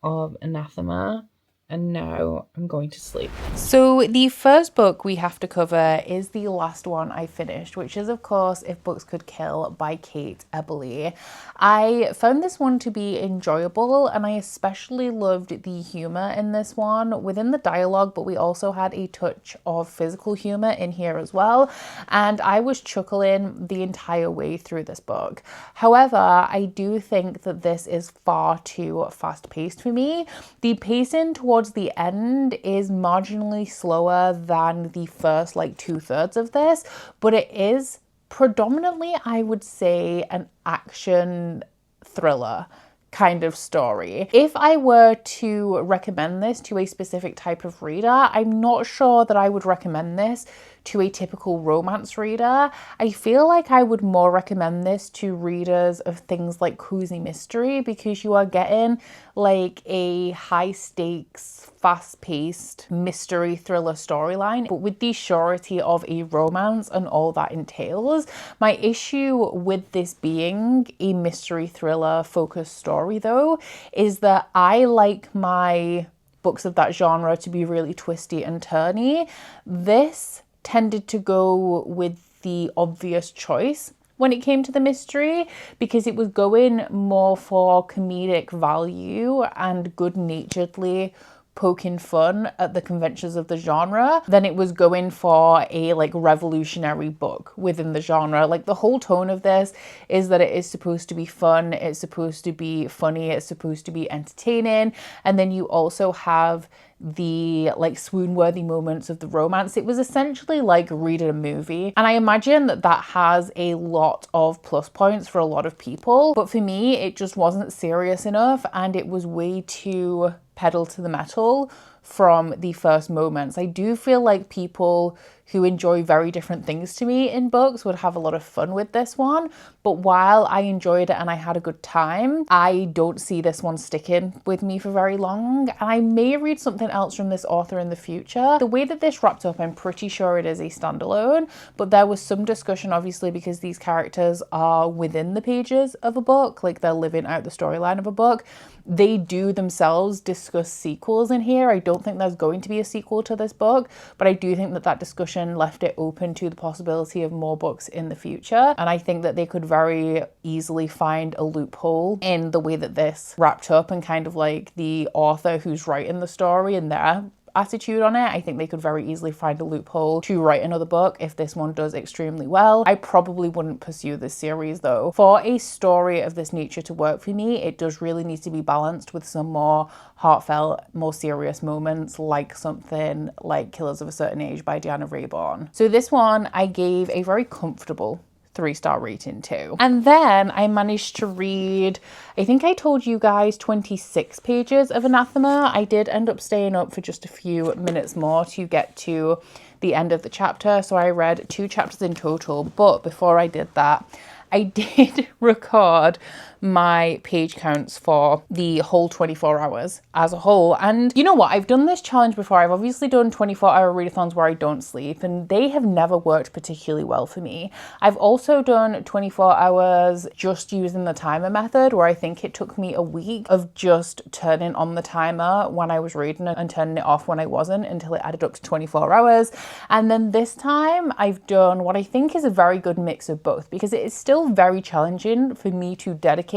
of Anathema and now I'm going to sleep. So the first book we have to cover is the last one I finished, which is of course If Books Could Kill by Kate Eberly. I found this one to be enjoyable, and I especially loved the humour in this one within the dialogue, but we also had a touch of physical humour in here as well, and I was chuckling the entire way through this book. However, I do think that this is far too fast-paced for me. The pacing towards the end is marginally slower than the first like 2/3 of this, but it is predominantly, I would say, an action thriller kind of story. If I were to recommend this to a specific type of reader, I'm not sure that I would recommend this to a typical romance reader. I feel like I would more recommend this to readers of things like cozy mystery, because you are getting like a high stakes, fast-paced mystery thriller storyline, but with the surety of a romance and all that entails. My issue with this being a mystery thriller focused story though is that I like my books of that genre to be really twisty and turny. This tended to go with the obvious choice when it came to the mystery, because it was going more for comedic value and good-naturedly poking fun at the conventions of the genre than it was going for a like revolutionary book within the genre. Like the whole tone of this is that it is supposed to be fun, it's supposed to be funny, it's supposed to be entertaining, and then you also have the like swoon-worthy moments of the romance. It was essentially like reading a movie, and I imagine that that has a lot of plus points for a lot of people, but for me it just wasn't serious enough, and it was way too pedal to the metal from the first moments. I do feel like people who enjoy very different things to me in books would have a lot of fun with this one, but while I enjoyed it and I had a good time, I don't see this one sticking with me for very long, and I may read something else from this author in the future. The way that this wrapped up, I'm pretty sure it is a standalone, but there was some discussion obviously because these characters are within the pages of a book, like they're living out the storyline of a book. They do themselves discuss sequels in here. I don't think there's going to be a sequel to this book, but I do think that that discussion left it open to the possibility of more books in the future. And I think that they could very easily find a loophole in the way that this wrapped up, and kind of like the author who's writing the story and their attitude on it. I think they could very easily find a loophole to write another book if this one does extremely well. I probably wouldn't pursue this series though. For a story of this nature to work for me, it does really need to be balanced with some more heartfelt, more serious moments, like something like Killers of a Certain Age by Deanna Raybourn. So this one I gave a very comfortable 3-star rating too. And then I managed to read, I think I told you guys 26 pages of Anathema. I did end up staying up for just a few minutes more to get to the end of the chapter. So I read 2 chapters in total, but before I did that, I did record my page counts for the whole 24 hours as a whole. And you know what? I've done this challenge before. I've obviously done 24-hour readathons where I don't sleep, and they have never worked particularly well for me. I've also done 24 hours just using the timer method, where I think it took me a week of just turning on the timer when I was reading and turning it off when I wasn't, until it added up to 24 hours. And then this time I've done what I think is a very good mix of both, because it is still very challenging for me to dedicate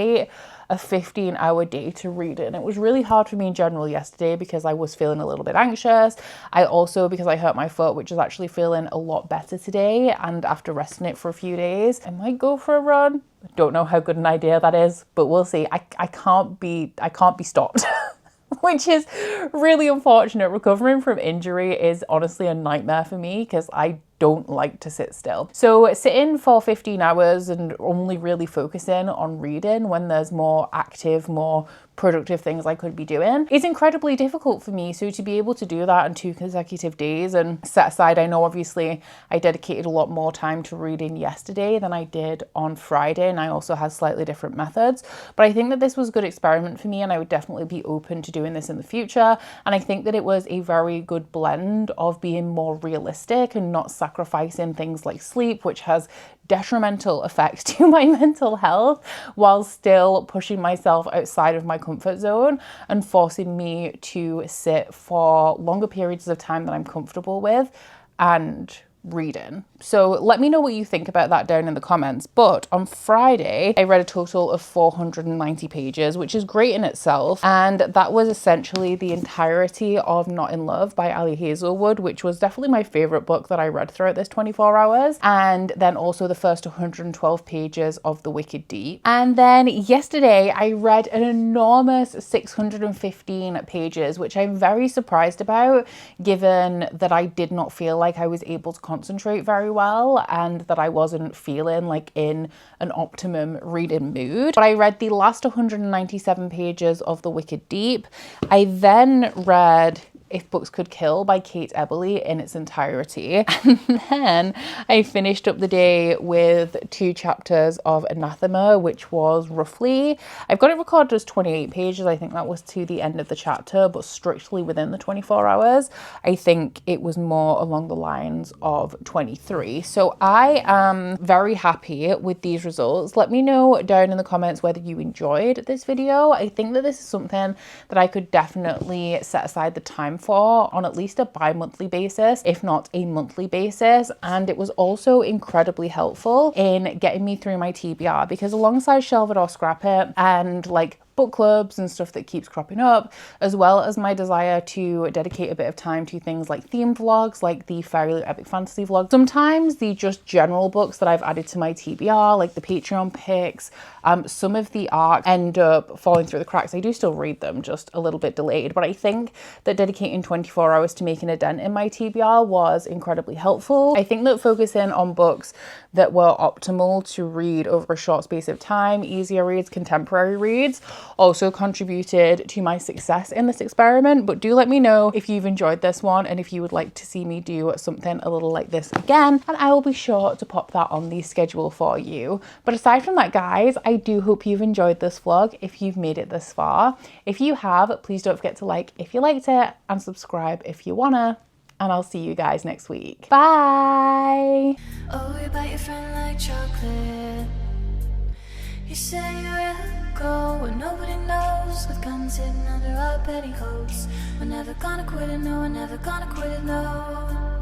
a 15-hour day to reading. It was really hard for me in general yesterday because I was feeling a little bit anxious. I also, because I hurt my foot, which is actually feeling a lot better today, and after resting it for a few days, I might go for a run. I don't know how good an idea that is, but we'll see. I can't be stopped. Which is really unfortunate. Recovering from injury is honestly a nightmare for me because I don't like to sit still. So sitting for 15 hours and only really focusing on reading when there's more active, more productive things I could be doing is incredibly difficult for me. So to be able to do that on 2 consecutive days and set aside, I know obviously I dedicated a lot more time to reading yesterday than I did on Friday, and I also had slightly different methods, but I think that this was a good experiment for me, and I would definitely be open to doing this in the future. And I think that it was a very good blend of being more realistic and not sacrificing sacrificing things like sleep, which has detrimental effects to my mental health, while still pushing myself outside of my comfort zone and forcing me to sit for longer periods of time that I'm comfortable with and reading. So let me know what you think about that down in the comments. But on Friday, I read a total of 490 pages, which is great in itself. And that was essentially the entirety of Not in Love by Ali Hazelwood, which was definitely my favorite book that I read throughout this 24 hours. And then also the first 112 pages of The Wicked Deep. And then yesterday, I read an enormous 615 pages, which I'm very surprised about, given that I did not feel like I was able to concentrate very well and that I wasn't feeling like in an optimum reading mood. But I read the last 197 pages of The Wicked Deep. I then read If Books Could Kill by Kate Eberly in its entirety. And then I finished up the day with 2 chapters of Anathema, which was roughly, I've got it recorded as 28 pages. I think that was to the end of the chapter, but strictly within the 24 hours. I think it was more along the lines of 23. So I am very happy with these results. Let me know down in the comments whether you enjoyed this video. I think that this is something that I could definitely set aside the time for on at least a bi-monthly basis, if not a monthly basis. And it was also incredibly helpful in getting me through my TBR, because alongside Shelve It or Scrap It and like book clubs and stuff that keeps cropping up, as well as my desire to dedicate a bit of time to things like theme vlogs, like the Fairy Epic Fantasy vlog. Sometimes the just general books that I've added to my TBR, like the Patreon picks, some of the arcs end up falling through the cracks. I do still read them, just a little bit delayed, but I think that dedicating 24 hours to making a dent in my TBR was incredibly helpful. I think that focusing on books that were optimal to read over a short space of time, easier reads, contemporary reads, also contributed to my success in this experiment. But do let me know if you've enjoyed this one and if you would like to see me do something a little like this again, and I will be sure to pop that on the schedule for you. But aside from that, guys, I do hope you've enjoyed this vlog if you've made it this far. If you have, please don't forget to like if you liked it and subscribe if you wanna, and I'll see you guys next week. Bye. Oh, you bite your friend like chocolate. You say you will go where nobody knows, with guns hidden under our petticoats. We're never gonna quit it, no, we're never gonna quit it, no.